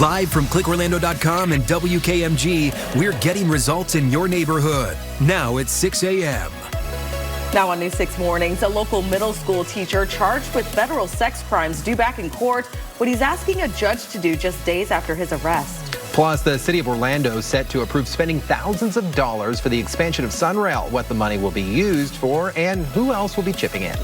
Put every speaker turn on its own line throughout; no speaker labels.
Live from clickorlando.com and WKMG, we're getting results in your neighborhood. Now it's 6 a.m.
Now on News 6 Mornings, a local middle school teacher charged with federal sex crimes due back in court. What he's asking a judge to do just days after his arrest.
Plus, the city of Orlando is set to approve spending thousands of dollars for the expansion of Sunrail, what the money will be used for, and who else will be chipping in.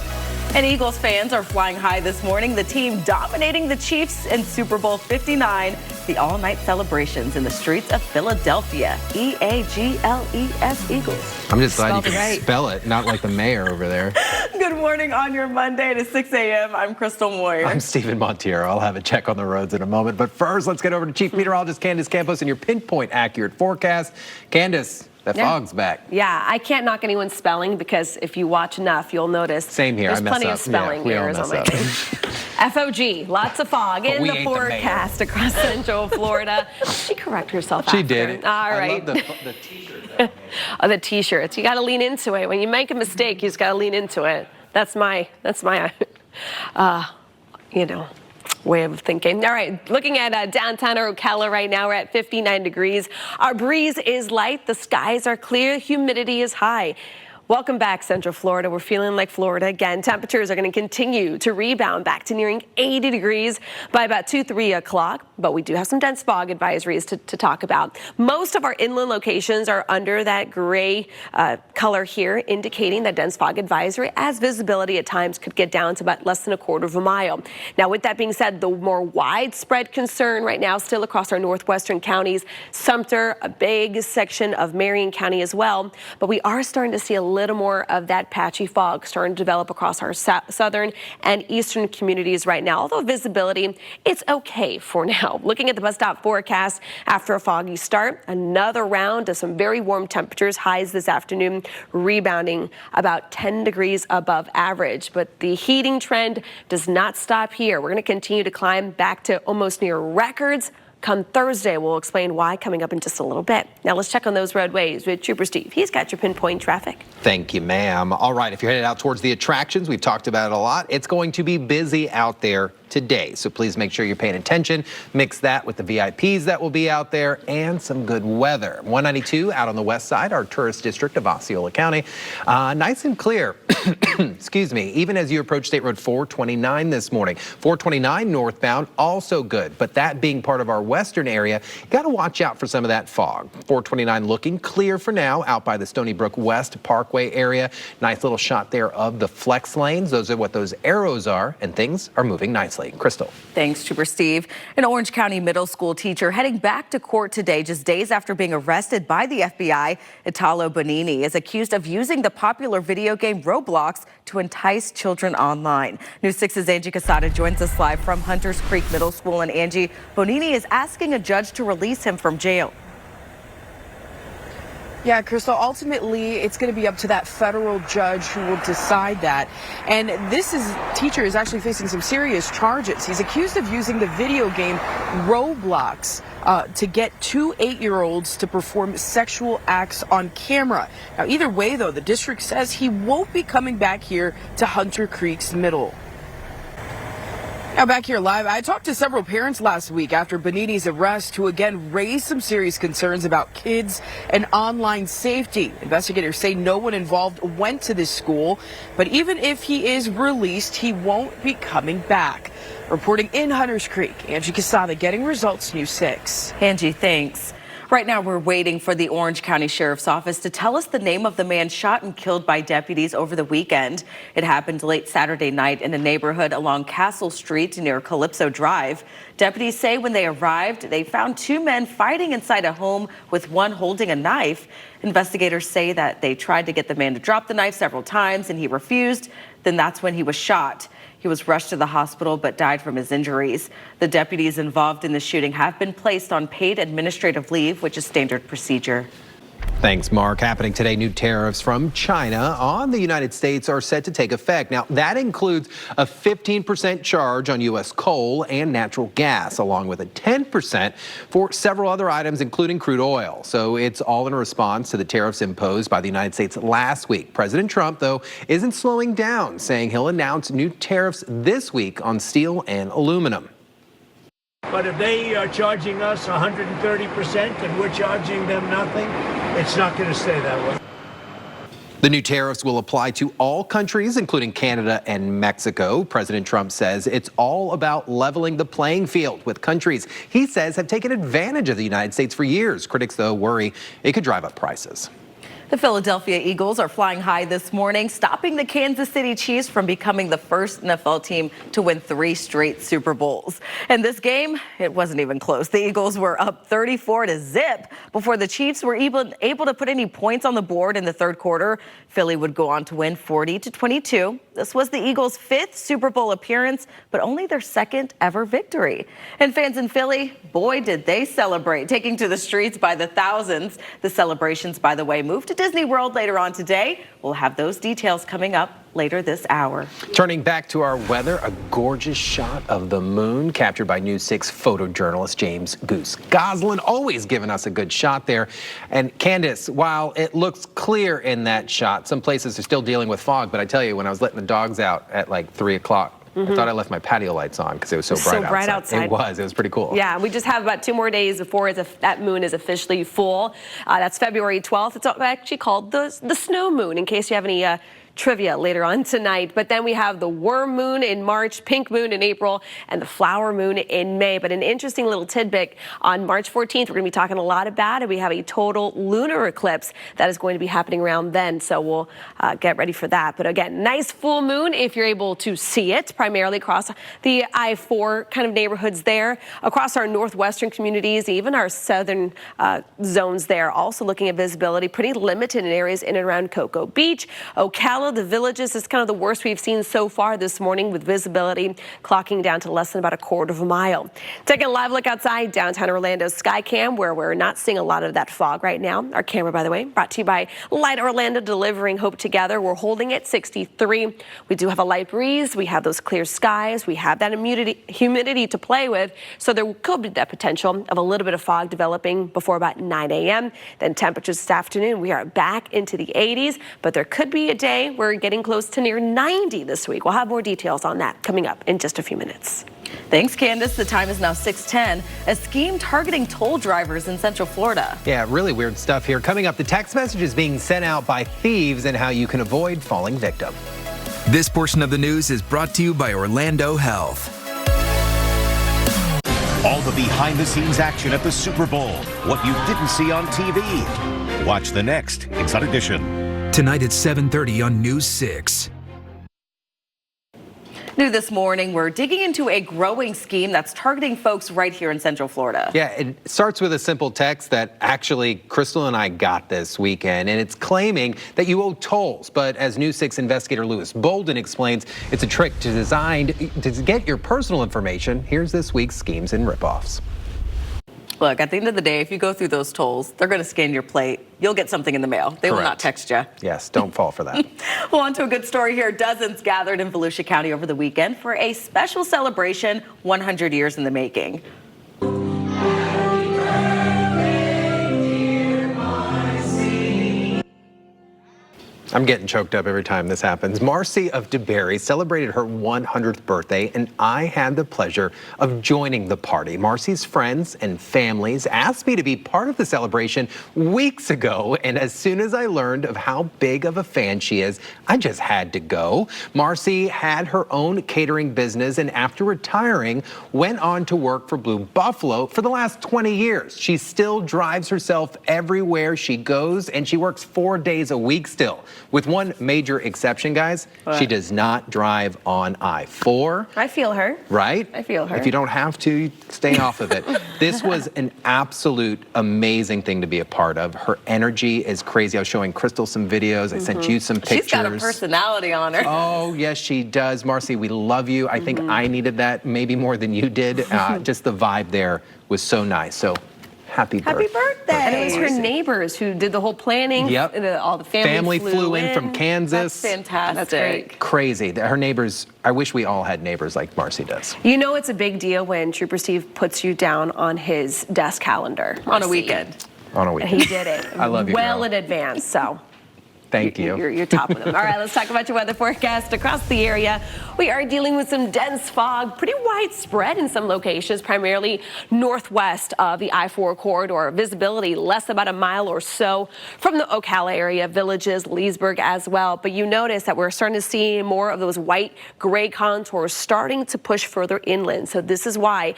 And Eagles fans are flying high this morning. The team dominating the Chiefs in Super Bowl 59. The all-night celebrations in the streets of Philadelphia. E-A-G-L-E-S, Eagles.
I'm just glad you can spell it, not like the mayor over there.
Good morning on your Monday at 6 a.m. I'm Crystal Moyer.
I'm Stephen Montiero. I'll have a check on the roads in a moment. But first, let's get over to Chief Meteorologist Candace Campos and your pinpoint accurate forecast. Candace, the fog's back.
Yeah, I can't knock anyone's spelling because if you watch enough, you'll notice.
Same here.
There's plenty of spelling errors on my page. FOG, lots of fog in the forecast across Central Florida. She corrected herself.
She did it.
All right.
I love the t-shirts.
Oh, the t-shirts. You got to lean into it. When you make a mistake, you just got to lean into it. That's my way of thinking. All right, looking at downtown Ocala right now, we're at 59 degrees. Our breeze is light, the skies are clear, humidity is high. Welcome back, Central Florida. We're feeling like Florida again. Temperatures are going to continue to rebound back to nearing 80 degrees by about 3 o'clock. But we do have some dense fog advisories to talk about. Most of our inland locations are under that gray color here, indicating that dense fog advisory, as visibility at times could get down to about less than 1/4 mile. Now, with that being said, the more widespread concern right now still across our northwestern counties, Sumter, a big section of Marion County as well. But we are starting to see a little more of that patchy fog starting to develop across our southern and eastern communities right now. Although visibility, it's okay for now. Looking at the bus stop forecast after a foggy start, another round of some very warm temperatures, highs this afternoon, rebounding about 10 degrees above average. But the heating trend does not stop here. We're going to continue to climb back to almost near records. Come Thursday, we'll explain why coming up in just a little bit. Now let's check on those roadways with Trooper Steve. He's got your pinpoint traffic.
Thank you, ma'am. All right, if you're headed out towards the attractions, we've talked about it a lot. It's going to be busy out there today, so please make sure you're paying attention. Mix that with the VIPs that will be out there and some good weather. 192 out on the west side, our tourist district of Osceola County. Nice and clear, excuse me, even as you approach State Road 429 this morning. 429 northbound, also good, but that being part of our western area, you got to watch out for some of that fog. 429 looking clear for now out by the Stony Brook West Parkway area. Nice little shot there of the flex lanes. Those are what those arrows are, and things are moving nicely. Crystal.
Thanks, Trooper Steve. An Orange County middle school teacher heading back to court today just days after being arrested by the FBI. Italo Bonini is accused of using the popular video game Roblox to entice children online. News 6's Angie Casada joins us live from Hunters Creek Middle School. And Angie, Bonini is asking a judge to release him from jail.
Yeah, Crystal, ultimately, it's going to be up to that federal judge who will decide that. And teacher is actually facing some serious charges. He's accused of using the video game Roblox to get 2 8-year-olds to perform sexual acts on camera. Now, either way, though, the district says he won't be coming back here to Hunter Creek's Middle. Now back here live, I talked to several parents last week after Bonini's arrest who again raised some serious concerns about kids and online safety. Investigators say no one involved went to this school, but even if he is released, he won't be coming back. Reporting in Hunters Creek, Angie Casada, Getting Results, News 6.
Angie, thanks. Right now, we're waiting for the Orange County Sheriff's Office to tell us the name of the man shot and killed by deputies over the weekend. It happened late Saturday night in a neighborhood along Castle Street near Calypso Drive. Deputies say when they arrived, they found 2 men fighting inside a home with one holding a knife. Investigators say that they tried to get the man to drop the knife several times and he refused. Then that's when he was shot. He was rushed to the hospital but died from his injuries. The deputies involved in the shooting have been placed on paid administrative leave, which is standard procedure.
Thanks, Mark. Happening today, new tariffs from China on the United States are set to take effect. Now, that includes a 15% charge on U.S. coal and natural gas, along with a 10% for several other items, including crude oil. So it's all in response to the tariffs imposed by the United States last week. President Trump, though, isn't slowing down, saying he'll announce new tariffs this week on steel and aluminum.
But if they are charging us 130% and we're charging them nothing, it's not going to stay that way.
The new tariffs will apply to all countries, including Canada and Mexico. President Trump says it's all about leveling the playing field with countries he says have taken advantage of the United States for years. Critics, though, worry it could drive up prices.
The Philadelphia Eagles are flying high this morning, stopping the Kansas City Chiefs from becoming the first NFL team to win 3 straight Super Bowls. In this game, it wasn't even close. The Eagles were up 34-0 before the Chiefs were even able to put any points on the board in the third quarter. Philly would go on to win 40-22. This was the Eagles' 5th Super Bowl appearance, but only their 2nd ever victory. And fans in Philly, boy, did they celebrate, taking to the streets by the thousands. The celebrations, by the way, moved to Disney World later on today. We'll have those details coming up later this hour.
Turning back to our weather, a gorgeous shot of the moon captured by News 6 photojournalist James Goose Goslin, always giving us a good shot there. And Candace, while it looks clear in that shot, some places are still dealing with fog, but I tell you, when I was letting the dogs out at like 3 o'clock, I thought I left my patio lights on because it was so bright outside. It was pretty cool.
Yeah, we just have about 2 more days before that moon is officially full. That's February 12th. It's actually called the snow moon, in case you have any trivia later on tonight. But then we have the worm moon in March, pink moon in April, and the flower moon in May. But an interesting little tidbit, on March 14th, we're going to be talking a lot about it. We have a total lunar eclipse that is going to be happening around then, so we'll get ready for that. But again, nice full moon if you're able to see it, primarily across the I-4 kind of neighborhoods there, across our northwestern communities, even our southern zones there. Also looking at visibility, pretty limited in areas in and around Cocoa Beach, Ocala, the Villages is kind of the worst we've seen so far this morning, with visibility clocking down to less than about a quarter of a mile. Taking a live look outside downtown Orlando's Skycam, where we're not seeing a lot of that fog right now. Our camera, by the way, brought to you by Light Orlando, delivering hope together. We're holding at 63. We do have a light breeze. We have those clear skies. We have that humidity to play with. So there could be that potential of a little bit of fog developing before about 9 a.m. Then temperatures this afternoon, we are back into the 80s, but there could be a day we're getting close to near 90 this week. We'll have more details on that coming up in just a few minutes.
Thanks, Candace. The time is now 6:10. A scheme targeting toll drivers in Central Florida.
Yeah, really weird stuff here. Coming up, the text messages being sent out by thieves and how you can avoid falling victim.
This portion of the news is brought to you by Orlando Health.
All the behind-the-scenes action at the Super Bowl. What you didn't see on TV. Watch the next Inside Edition.
Tonight at 7:30 on News 6.
New this morning, we're digging into a growing scheme that's targeting folks right here in Central Florida.
Yeah, it starts with a simple text that actually Crystal and I got this weekend, and it's claiming that you owe tolls. But as News 6 investigator Lewis Bolden explains, it's a trick designed to get your personal information. Here's this week's schemes and ripoffs.
Look, at the end of the day, if you go through those tolls, they're going to scan your plate. You'll get something in the mail. They will not text you.
Yes, don't fall for that.
Well, on to a good story here. Dozens gathered in Volusia County over the weekend for a special celebration, 100 years in the making.
I'm getting choked up every time this happens. Marcy of DeBerry celebrated her 100th birthday, and I had the pleasure of joining the party. Marcy's friends and families asked me to be part of the celebration weeks ago, and as soon as I learned of how big of a fan she is, I just had to go. Marcy had her own catering business, and after retiring, went on to work for Blue Buffalo for the last 20 years. She still drives herself everywhere she goes, and she works 4 days a week still. With one major exception, guys, she does not drive on I-4.
I feel her.
Right?
I feel her.
If you don't have to, stay off of it. This was an absolute amazing thing to be a part of. Her energy is crazy. I was showing Crystal some videos. I sent you some pictures.
She's got a personality on her.
Oh, yes, she does. Marcy, we love you. I think I needed that maybe more than you did. Just the vibe there was so nice. So happy birthday.
Happy birthday. And it was her neighbors who did the whole planning.
Yep.
All the family
flew in from Kansas.
That's fantastic.
That's great.
Crazy. Her neighbors, I wish we all had neighbors like Marcy does.
You know it's a big deal when Trooper Steve puts you down on his desk calendar.
On a weekend.
On a weekend.
He did it.
I love you,
well
girl.
in advance, so.
Thank you.
You're top of them. All right, let's talk about your weather forecast across the area. We are dealing with some dense fog, pretty widespread in some locations, primarily northwest of the I-4 corridor. Visibility less about a mile or so from the Ocala area, Villages, Leesburg as well. But you notice that we're starting to see more of those white gray contours starting to push further inland. So this is why,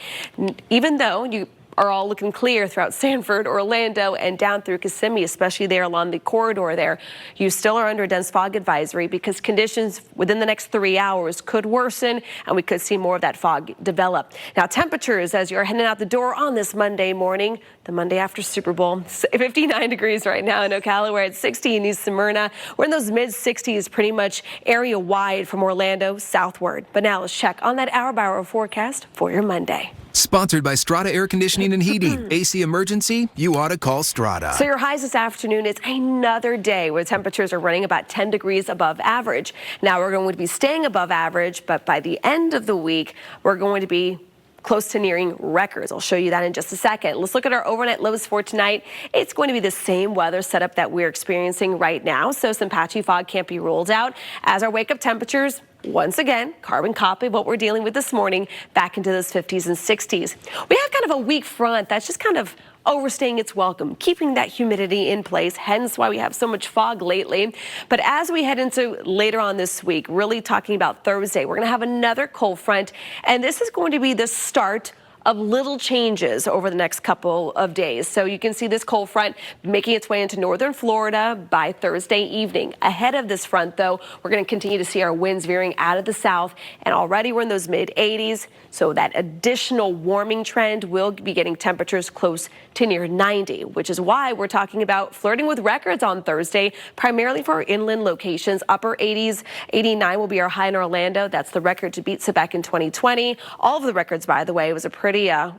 even though you are all looking clear throughout Sanford, Orlando, and down through Kissimmee, especially there along the corridor there, you still are under a dense fog advisory because conditions within the next 3 hours could worsen and we could see more of that fog develop. Now, temperatures as you're heading out the door on this Monday morning, the Monday after Super Bowl, 59 degrees right now in Ocala. We're at 60 in East Smyrna. We're in those mid-60s pretty much area-wide from Orlando southward. But now let's check on that hour-by-hour forecast for your Monday.
Sponsored by Strata Air Conditioning and Heating. AC emergency? You ought to call Strata.
So your highs this afternoon, it's another day where temperatures are running about 10 degrees above average. Now we're going to be staying above average, but by the end of the week, we're going to be close to nearing records. I'll show you that in just a second. Let's look at our overnight lows for tonight. It's going to be the same weather setup that we're experiencing right now, so some patchy fog can't be ruled out. As our wake-up temperatures, once again, carbon copy of what we're dealing with this morning, back into those 50s and 60s. We have kind of a weak front that's just kind of overstaying its welcome, keeping that humidity in place, hence why we have so much fog lately. But as we head into later on this week, really talking about Thursday, we're going to have another cold front, and this is going to be the start of little changes over the next couple of days. So you can see this cold front making its way into northern Florida by Thursday evening. Ahead of this front, though, we're going to continue to see our winds veering out of the south, and already we're in those mid-80s. So that additional warming trend will be getting temperatures close to near 90, which is why we're talking about flirting with records on Thursday, primarily for our inland locations. Upper 80s, 89 will be our high in Orlando. That's the record to beat. So back in 2020, all of the records, by the way, it was a pretty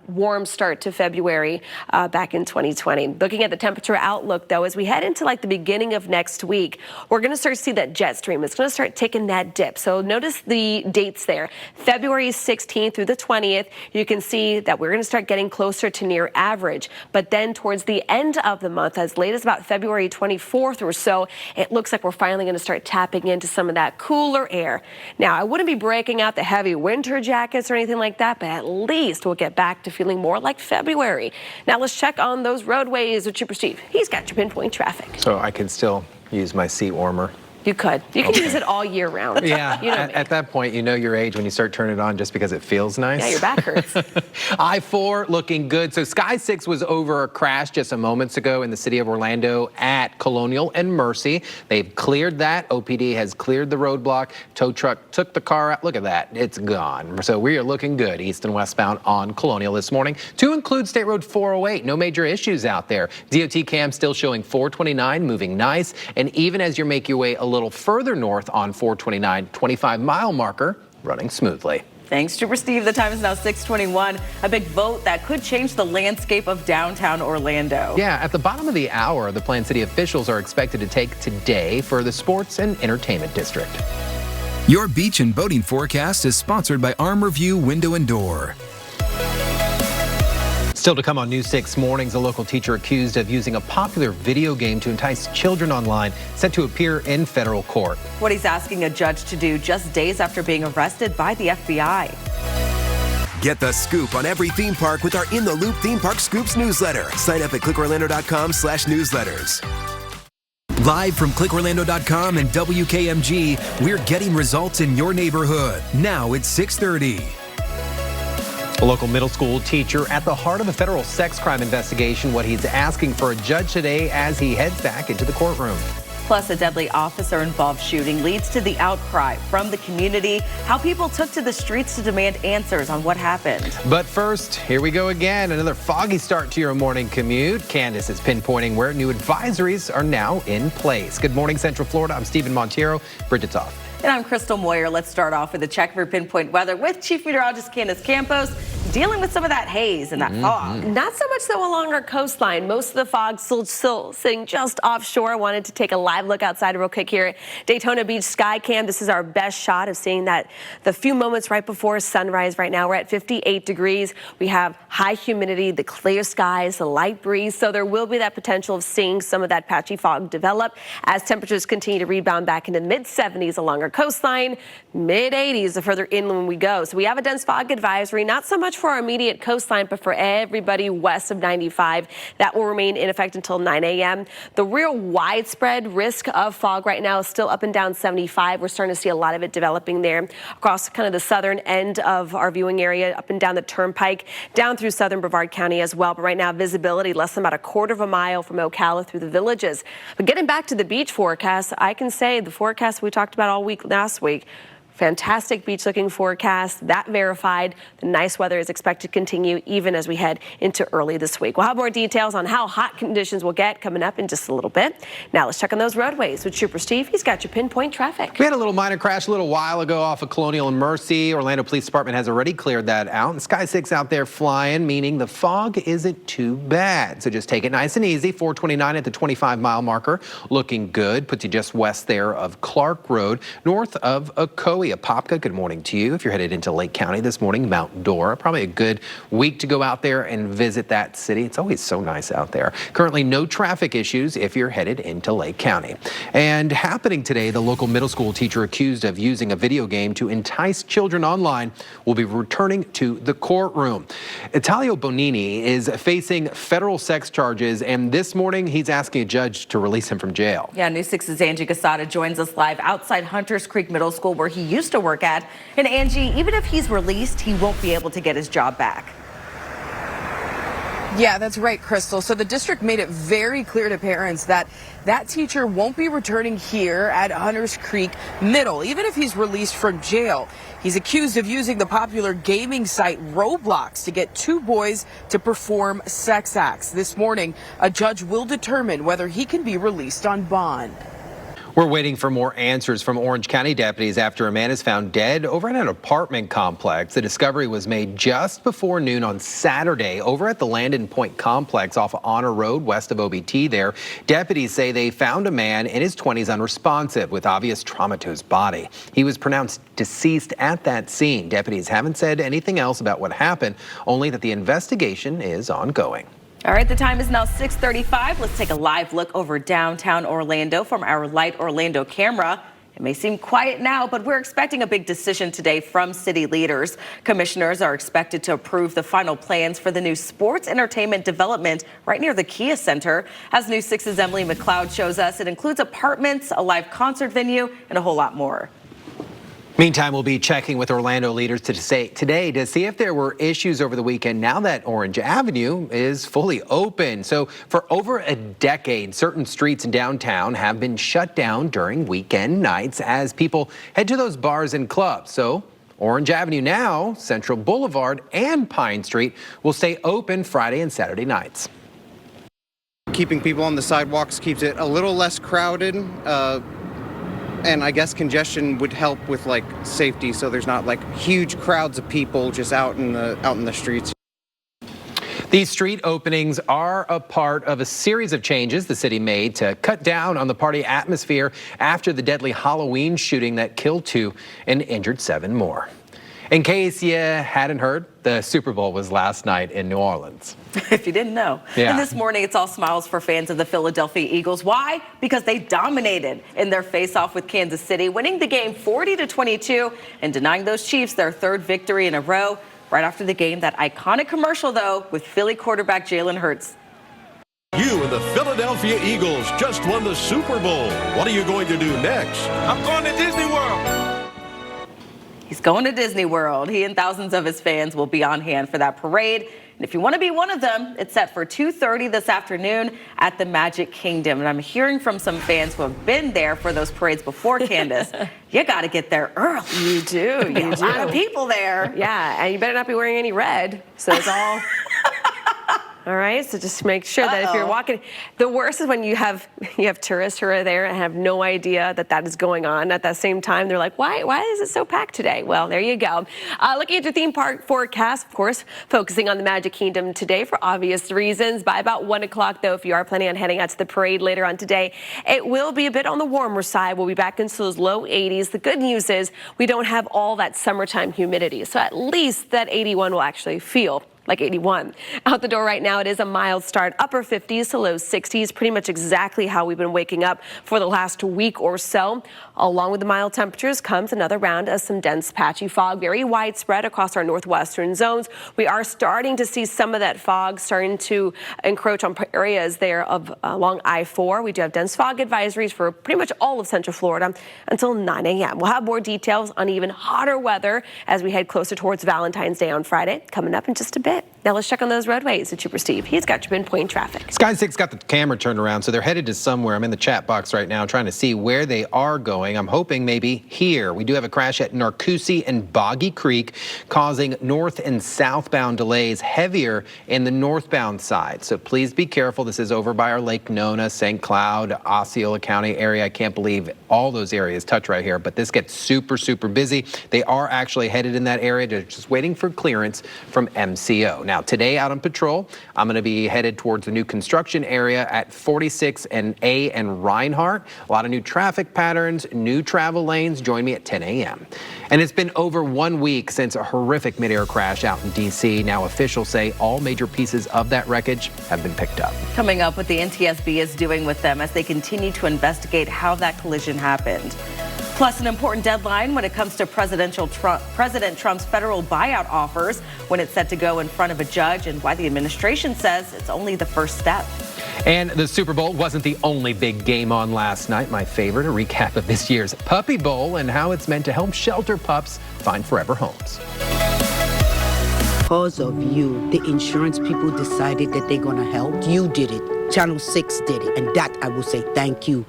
warm start to February back in 2020. Looking at the temperature outlook, though, as we head into like the beginning of next week, we're going to start to see that jet stream. It's going to start taking that dip. So notice the dates there. February 16th through the 20th, you can see that we're going to start getting closer to near average. But then towards the end of the month, as late as about February 24th or so, it looks like we're finally going to start tapping into some of that cooler air. Now, I wouldn't be breaking out the heavy winter jackets or anything like that, but at least we'll get back to feeling more like February. Now let's check on those roadways with Trooper Steve. He's got your pinpoint traffic.
So I can still use my seat warmer.
You could. You can use it all year round.
Yeah,
you know
at that point, you know your age when you start turning it on just because it feels nice.
Yeah, your back hurts.
I-4 looking good. So Sky 6 was over a crash just a moments ago in the city of Orlando at Colonial and Mercy. They've cleared that. OPD has cleared the roadblock. Tow truck took the car out. Look at that. It's gone. So we are looking good east and westbound on Colonial this morning. To include State Road 408. No major issues out there. DOT cam still showing 429 moving nice. And even as you make your way a little further north on 429, 25-mile marker running smoothly.
Thanks, Trooper Steve. The time is now 6:21. A big vote that could change the landscape of downtown Orlando.
Yeah, at the bottom of the hour, the Plant City officials are expected to take today for the Sports and Entertainment District.
Your beach and boating forecast is sponsored by Armor View Window and Door.
Still to come on News 6 Mornings, a local teacher accused of using a popular video game to entice children online set to appear in federal court.
What he's asking a judge to do just days after being arrested by the FBI.
Get the scoop on every theme park with our In the Loop Theme Park Scoops newsletter. Sign up at clickorlando.com/newsletters.
Live from clickorlando.com and WKMG, we're getting results in your neighborhood. Now it's 6:30.
A local middle school teacher at the heart of a federal sex crime investigation, what he's asking for a judge today as he heads back into the courtroom.
Plus, a deadly officer-involved shooting leads to the outcry from the community, how people took to the streets to demand answers on what happened.
But first, here we go again. Another foggy start to your morning commute. Candace is pinpointing where new advisories are now in place. Good morning, Central Florida. I'm Stephen Montiero. Bridget's off.
And I'm Crystal Moyer. Let's start off with a check for pinpoint weather with Chief Meteorologist Candace Campos. dealing with some of that haze and that fog.
Not so much though along our coastline. Most of the fog still sitting just offshore. I wanted to take a live look outside real quick here at Daytona Beach Sky Cam. This is our best shot of seeing that the few moments right before sunrise. Right now we're at 58 degrees. We have high humidity, the clear skies, the light breeze. So there will be that potential of seeing some of that patchy fog develop as temperatures continue to rebound back into mid-70s along our coastline, mid-80s the further inland we go. So we have a dense fog advisory, not so much for our immediate coastline, but for everybody west of 95. That will remain in effect until 9 a.m. The real widespread risk of fog right now is still up and down 75. We're starting to see a lot of it developing there across kind of the southern end of our viewing area, up and down the turnpike, down through southern Brevard County as well. But right now, visibility less than about a quarter of a mile from Ocala through the villages. But getting back to the beach forecast, I can say the forecast we talked about all week last week, fantastic beach looking forecast, that verified. The nice weather is expected to continue even as we head into early this week. We'll have more details on how hot conditions will get coming up in just a little bit. Now let's check on those roadways with Trooper Steve. He's got your pinpoint traffic.
We had a little minor crash a little while ago off of Colonial and Mercy. Orlando Police Department has already cleared that out. And Sky 6 out there flying, meaning the fog isn't too bad. So just take it nice and easy. 429 at the 25-mile marker. Looking good. Puts you just west there of Clark Road, north of Ocoee. Apopka, good morning to you. If you're headed into Lake County this morning, Mount Dora, probably a good week to go out there and visit that city. It's always so nice out there. Currently, no traffic issues if you're headed into Lake County. And happening today, the local middle school teacher accused of using a video game to entice children online will be returning to the courtroom. Italio Bonini is facing federal sex charges, and this morning he's asking a judge to release him from jail.
Yeah, News 6's Angie Casada joins us live outside Hunters Creek Middle School, where he used to work at. And Angie, even if he's released, he won't be able to get his job back.
Yeah, that's right, Crystal. So the district made it very clear to parents that that teacher won't be returning here at Hunters Creek Middle, even if he's released from jail. He's accused of using the popular gaming site Roblox to get two boys to perform sex acts. This morning, a judge will determine whether he can be released on bond.
We're waiting for more answers from Orange County deputies after a man is found dead over at an apartment complex. The discovery was made just before noon on Saturday over at the Landon Point complex off of Honor Road west of OBT there. Deputies say they found a man in his 20s unresponsive with obvious trauma to his body. He was pronounced deceased at that scene. Deputies haven't said anything else about what happened, only that the investigation is ongoing.
All right, the time is now 6:35. Let's take a live look over downtown Orlando from our Light Orlando camera. It may seem quiet now, but we're expecting a big decision today from city leaders. Commissioners are expected to approve the final plans for the new sports entertainment development right near the Kia Center. As News 6's Emily McLeod shows us, it includes apartments, a live concert venue, and a whole lot more.
Meantime, we'll be checking with Orlando leaders today to see if there were issues over the weekend now that Orange Avenue is fully open. So for over a decade, certain streets in downtown have been shut down during weekend nights as people head to those bars and clubs. So Orange Avenue now, Central Boulevard and Pine Street will stay open Friday and Saturday nights.
Keeping people on the sidewalks keeps it a little less crowded. And I guess congestion would help with like safety, so there's not like huge crowds of people just out in the streets.
These street openings are a part of a series of changes the city made to cut down on the party atmosphere after the deadly Halloween shooting that killed 2 and injured 7 more. In case you hadn't heard, the Super Bowl was last night in New Orleans.
If you didn't know.
Yeah.
And this morning, it's all smiles for fans of the Philadelphia Eagles. Why? Because they dominated in their face-off with Kansas City, winning the game 40-22 and denying those Chiefs their 3rd victory in a row. Right after the game, that iconic commercial, though, with Philly quarterback Jalen Hurts.
You and the Philadelphia Eagles just won the Super Bowl. What are you going to do next?
I'm going to Disney World.
He's going to Disney World. He and thousands of his fans will be on hand for that parade. And if you want to be one of them, it's set for 2:30 this afternoon at the Magic Kingdom. And I'm hearing from some fans who have been there for those parades before, Candace. You got to get there early.
You do.
A lot of people there.
Yeah, and you better not be wearing any red. So it's all All right, so just make sure that if you're walking, the worst is when you have tourists who are there and have no idea that is going on. At that same time, they're like, why is it so packed today? Well, there you go. Looking at your theme park forecast, of course, focusing on the Magic Kingdom today for obvious reasons. By about 1 o'clock, though, if you are planning on heading out to the parade later on today, it will be a bit on the warmer side. We'll be back into those low 80s. The good news is we don't have all that summertime humidity, so at least that 81 will actually feel like 81. Out the door right now, it is a mild start, upper 50s to low 60s, pretty much exactly how we've been waking up for the last week or so. Along with the mild temperatures comes another round of some dense patchy fog, very widespread across our northwestern zones. We are starting to see some of that fog starting to encroach on areas there of along I-4. We do have dense fog advisories for pretty much all of Central Florida until 9 a.m. We'll have more details on even hotter weather as we head closer towards Valentine's Day on Friday, coming up in just a bit. Now let's check on those roadways with Trooper Steve. He's got your pinpoint traffic.
Sky 6 got the camera turned around, so they're headed to somewhere. I'm in the chat box right now trying to see where they are going. I'm hoping maybe here. We do have a crash at Narcoossee and Boggy Creek, causing north and southbound delays, heavier in the northbound side. So please be careful. This is over by our Lake Nona, St. Cloud, Osceola County area. I can't believe all those areas touch right here, but this gets super, super busy. They are actually headed in that area. They're just waiting for clearance from MCO. Now, today out on patrol, I'm going to be headed towards the new construction area at 46 and A and Reinhardt. A lot of new traffic patterns, new travel lanes. Join me at 10 a.m. And it's been over 1 week since a horrific midair crash out in D.C. Now, officials say all major pieces of that wreckage have been picked up.
Coming up, what the NTSB is doing with them as they continue to investigate how that collision happened. Plus, an important deadline when it comes to President Trump's federal buyout offers, when it's set to go in front of a judge, and why the administration says it's only the first step.
And the Super Bowl wasn't the only big game on last night. My favorite, a recap of this year's Puppy Bowl and how it's meant to help shelter pups find forever homes.
Because of you, the insurance people decided that they're going to help. You did it. Channel 6 did it. And that I will say thank you.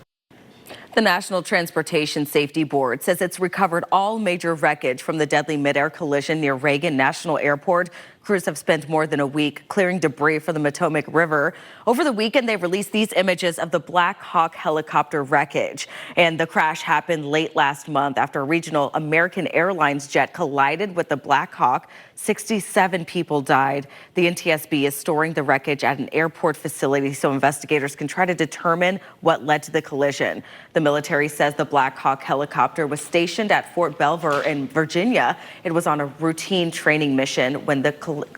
The National Transportation Safety Board says it's recovered all major wreckage from the deadly midair collision near Reagan National Airport. Crews have spent more than a week clearing debris from the Potomac River. Over the weekend, they released these images of the Black Hawk helicopter wreckage. And the crash happened late last month after a regional American Airlines jet collided with the Black Hawk. 67 people died. The NTSB is storing the wreckage at an airport facility so investigators can try to determine what led to the collision. The military says the Black Hawk helicopter was stationed at Fort Belvoir in Virginia. It was on a routine training mission when the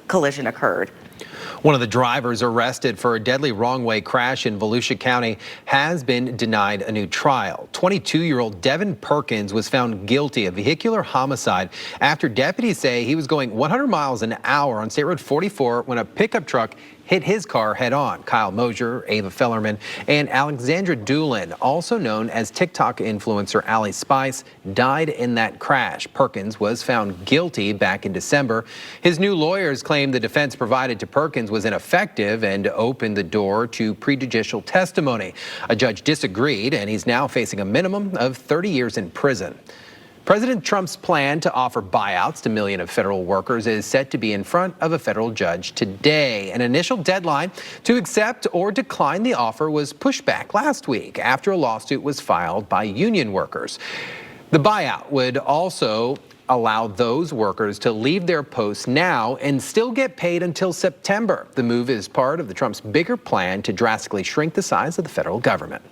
collision occurred.
One of the drivers arrested for a deadly wrong-way crash in Volusia County has been denied a new trial. 22-year-old Devin Perkins was found guilty of vehicular homicide after deputies say he was going 100 miles an hour on State Road 44 when a pickup truck hit his car head-on. Kyle Mosier, Ava Fellerman, and Alexandra Doolin, also known as TikTok influencer Allie Spice, died in that crash. Perkins was found guilty back in December. His new lawyers claim the defense provided to Perkins was ineffective and opened the door to prejudicial testimony. A judge disagreed, and he's now facing a minimum of 30 years in prison. President Trump's plan to offer buyouts to millions of federal workers is set to be in front of a federal judge today. An initial deadline to accept or decline the offer was pushed back last week after a lawsuit was filed by union workers. The buyout would also allow those workers to leave their posts now and still get paid until September. The move is part of Trump's bigger plan to drastically shrink the size of the federal government.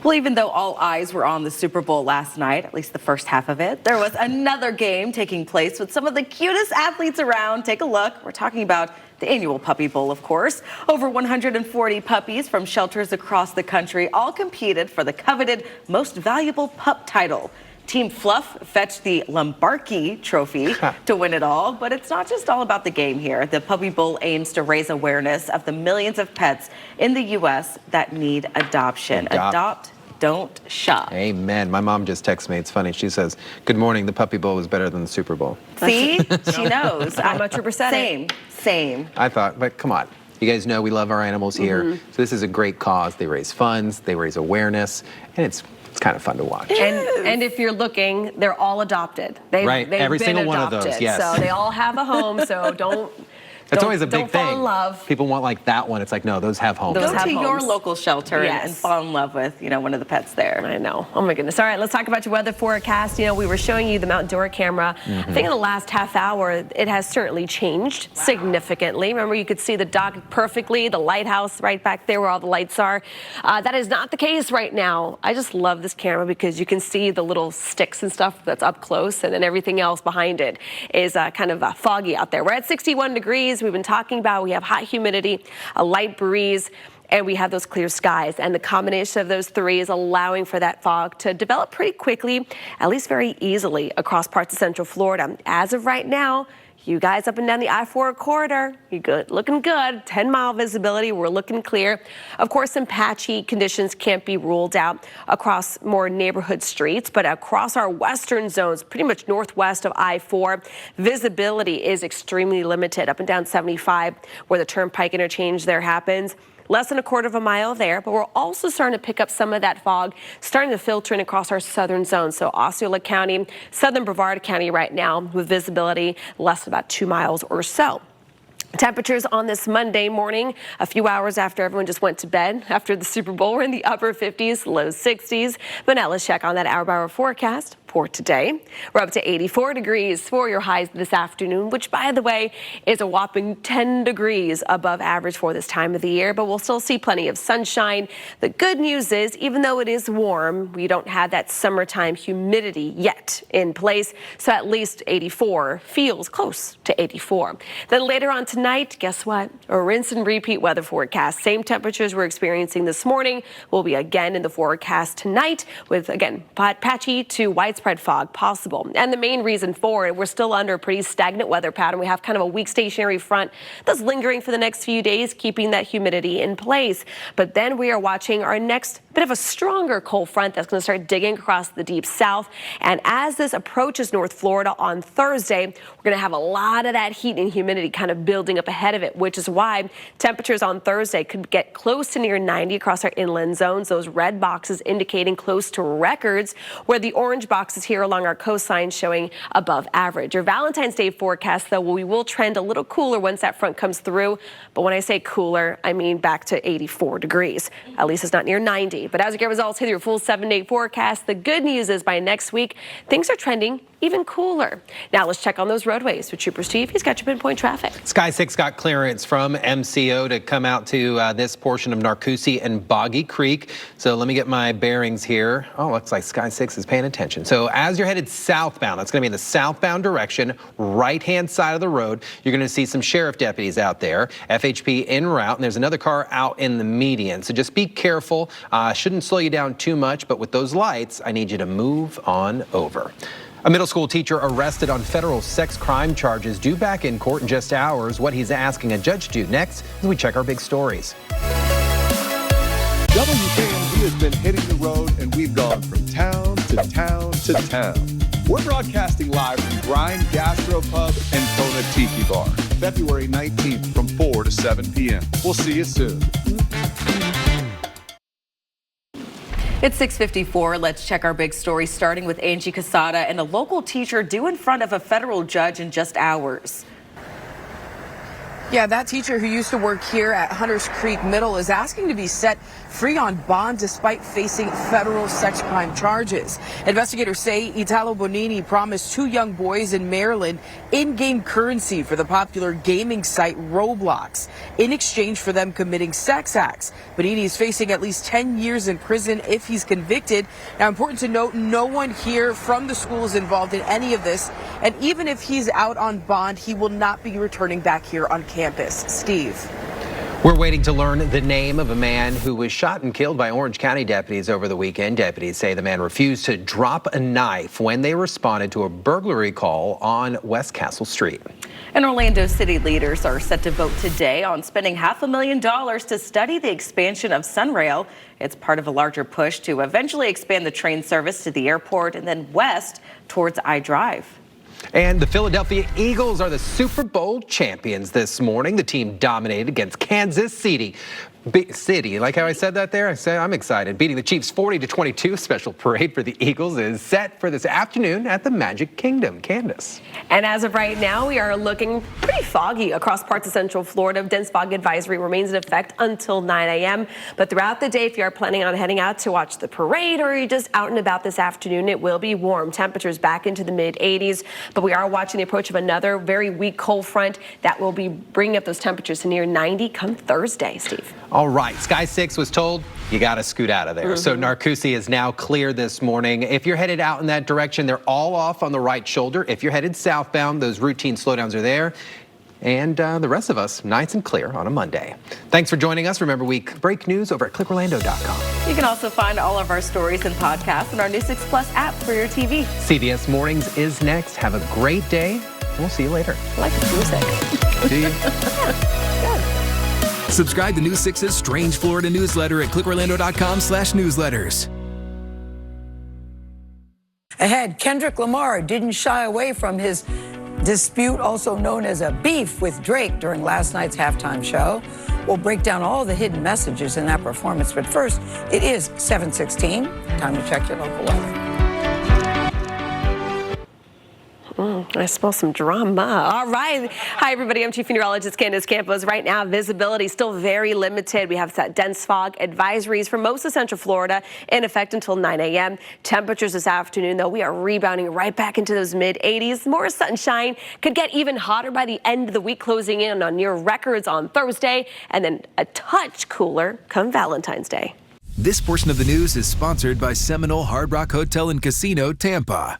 Well, even though all eyes were on the Super Bowl last night, at least the first half of it, there was another game taking place with some of the cutest athletes around. Take a look. We're talking about the annual Puppy Bowl, of course. Over 140 puppies from shelters across the country all competed for the coveted Most Valuable Pup title. Team Fluff fetched the Lombardi Trophy to win it all, but it's not just all about the game here. The Puppy Bowl aims to raise awareness of the millions of pets in the U.S. that need adoption. Adopt, don't shop.
Amen. My mom just texted me. It's funny. She says, "Good morning. The Puppy Bowl is better than the Super Bowl."
See? She knows.
I'm a trooper said it.
Same.
I thought, but come on. You guys know we love our animals here. So this is a great cause. They raise funds, they raise awareness, and it's kind of fun to watch.
And if you're looking, they're all adopted. They've
Every
been
single
adopted,
one of those, yes.
So they all have a home, so don't
It's always a big thing.
Don't fall in love.
People want like that one. It's like, no, those have homes.
Go to your local shelter and fall in love with, one of the pets there.
I know. Oh my goodness. All right, let's talk about your weather forecast. We were showing you the outdoor camera. I think in the last half hour, it has certainly changed significantly. Remember, you could see the dock perfectly, the lighthouse right back there where all the lights are. That is not the case right now. I just love this camera because you can see the little sticks and stuff that's up close, and then everything else behind it is kind of foggy out there. We're at 61 degrees. We've been talking about we have high humidity, a light breeze, and we have those clear skies. And the combination of those three is allowing for that fog to develop pretty quickly, at least very easily across parts of Central Florida. As of right now, you guys up and down the I-4 corridor, you're good, looking good. 10-mile visibility, we're looking clear. Of course, some patchy conditions can't be ruled out across more neighborhood streets, but across our western zones, pretty much northwest of I-4, visibility is extremely limited. Up and down 75, where the Turnpike interchange there happens. Less than a quarter of a mile there, but we're also starting to pick up some of that fog, starting to filter in across our southern zone. So Osceola County, southern Brevard County right now with visibility less than about 2 miles or so. Temperatures on this Monday morning, a few hours after everyone just went to bed after the Super Bowl, we're in the upper 50s, low 60s. But now let's check on that hour-by-hour forecast for today. We're up to 84 degrees for your highs this afternoon, which, by the way, is a whopping 10 degrees above average for this time of the year. But we'll still see plenty of sunshine. The good news is, even though it is warm, we don't have that summertime humidity yet in place. So at least 84 feels close to 84. Then later on tonight, guess what? A rinse and repeat weather forecast. Same temperatures we're experiencing this morning will be again in the forecast tonight with, again, patchy to widespread fog possible. And the main reason for it, we're still under a pretty stagnant weather pattern. We have kind of a weak stationary front that's lingering for the next few days, keeping that humidity in place. But then we are watching our next bit of a stronger cold front that's going to start digging across the deep south. And as this approaches North Florida on Thursday, we're going to have a lot of that heat and humidity kind of building up ahead of it, which is why temperatures on Thursday could get close to near 90 across our inland zones. Those red boxes indicating close to records, where the orange boxes here along our coastline showing above average. Your Valentine's Day forecast, though, we will trend a little cooler once that front comes through. But when I say cooler, I mean back to 84 degrees. At least it's not near 90. But as we get results here, your full 7-day forecast, the good news is by next week, things are trending even cooler. Now let's check on those roadways with Trooper Steve. He's got your pinpoint traffic.
Sky 6 got clearance from MCO to come out to this portion of Narcoossee and Boggy Creek. So let me get my bearings here. Oh, looks like Sky 6 is paying attention. So as you're headed southbound, that's going to be in the southbound direction, right-hand side of the road. You're going to see some sheriff deputies out there, FHP en route, and there's another car out in the median. So just be careful. Shouldn't slow you down too much, but with those lights, I need you to move on over. A middle school teacher arrested on federal sex crime charges due back in court in just hours. What he's asking a judge to do next as we check our big stories.
WKMG has been hitting the road, and we've gone from town to town to town. We're broadcasting live from Grind Gastropub and Kona Tiki Bar, February 19th from 4 to 7 p.m. We'll see you soon.
It's 6:54. Let's check our big story, starting with Angie Casada and a local teacher due in front of a federal judge in just hours.
Yeah, that teacher who used to work here at Hunters Creek Middle is asking to be set free on bond despite facing federal sex crime charges. Investigators say Italo Bonini promised 2 young boys in Maryland in-game currency for the popular gaming site Roblox in exchange for them committing sex acts. Bonini is facing at least 10 years in prison if he's convicted. Now, important to note, no one here from the school is involved in any of this. And even if he's out on bond, he will not be returning back here on campus. Steve.
We're waiting to learn the name of a man who was shot and killed by Orange County deputies over the weekend. Deputies say the man refused to drop a knife when they responded to a burglary call on West Castle Street.
And Orlando city leaders are set to vote today on spending $500,000 to study the expansion of Sunrail. It's part of a larger push to eventually expand the train service to the airport and then west towards I-Drive.
And the Philadelphia Eagles are the Super Bowl champions this morning. The team dominated against Kansas City. City, like how I said that there? I'm excited. Beating the Chiefs 40-22. Special parade for the Eagles is set for this afternoon at the Magic Kingdom. Candace.
And as of right now, we are looking pretty foggy across parts of Central Florida. Dense fog advisory remains in effect until 9 a.m. But throughout the day, if you are planning on heading out to watch the parade or you're just out and about this afternoon, it will be warm. Temperatures back into the mid-80s. But we are watching the approach of another very weak cold front that will be bringing up those temperatures to near 90 come Thursday, Steve.
All right, Sky 6 was told you got to scoot out of there. So Narcoossee is now clear this morning. If you're headed out in that direction, they're all off on the right shoulder. If you're headed southbound, those routine slowdowns are there. And the rest of us, nice and clear on a Monday. Thanks for joining us. Remember, we break news over at clickorlando.com.
You can also find all of our stories and podcasts on our new 6 Plus app for your TV.
CBS Mornings is next. Have a great day. We'll see you later.
I like the music.
Do you?
Yeah, good.
Subscribe to News 6's Strange Florida newsletter at clickorlando.com/newsletters.
Ahead, Kendrick Lamar didn't shy away from his dispute, also known as a beef, with Drake during last night's halftime show. We'll break down all the hidden messages in that performance. But first, it is 7:16. Time to check your local weather.
I smell some drama. All right. Hi, everybody. I'm Chief Meteorologist Candace Campos. Right now, visibility still very limited. We have that dense fog advisories for most of Central Florida in effect until 9 a.m. Temperatures this afternoon, though, we are rebounding right back into those mid-80s. More sunshine. Could get even hotter by the end of the week, closing in on near records on Thursday, and then a touch cooler come Valentine's Day.
This portion of the news is sponsored by Seminole Hard Rock Hotel and Casino, Tampa.